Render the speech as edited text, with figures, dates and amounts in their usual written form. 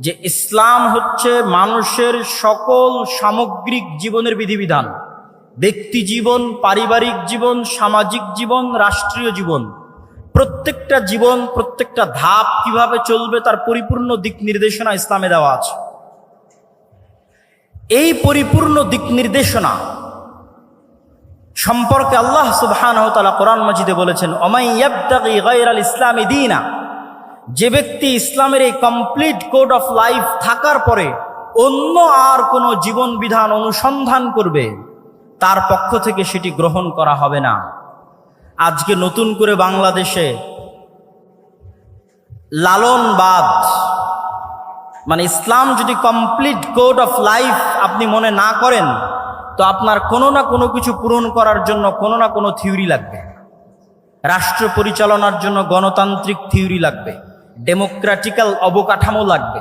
যে ইসলাম হচ্ছে মানুষের সকল সামগ্রিক জীবনের বিধিবিধান, ব্যক্তি জীবন, পারিবারিক জীবন, সামাজিক জীবন, রাষ্ট্রীয় জীবন, প্রত্যেকটা জীবন, প্রত্যেকটা ধাপ কিভাবে চলবে তার পরিপূর্ণ দিক নির্দেশনা ইসলামে দেওয়া আছে। এই পরিপূর্ণ দিক নির্দেশনা সম্পর্কে আল্লাহ সুবহানাহু ওয়া তাআলা কোরআন মাজিদে বলেছেন, ওমাই ইয়াবতাগি গায়রাল ইসলামি দীনা, যে ব্যক্তি ইসলামের এই কমপ্লিট কোড অফ লাইফ থাকার পরে অন্য আর কোনো জীবন বিধান অনুসন্ধান করবে, তার পক্ষ থেকে সেটি গ্রহণ করা হবে না। আজকে নতুন করে বাংলাদেশে লালনবাদ, মানে ইসলাম যদি কমপ্লিট কোড অফ লাইফ আপনি মনে না করেন, তো আপনার কোনো না কোনো কিছু পূরণ করার জন্য কোনো না কোনো থিওরি লাগবে। রাষ্ট্র পরিচালনার জন্য গণতান্ত্রিক থিওরি লাগবে, ডেমোক্রেটিক্যাল অবকাঠামো লাগবে।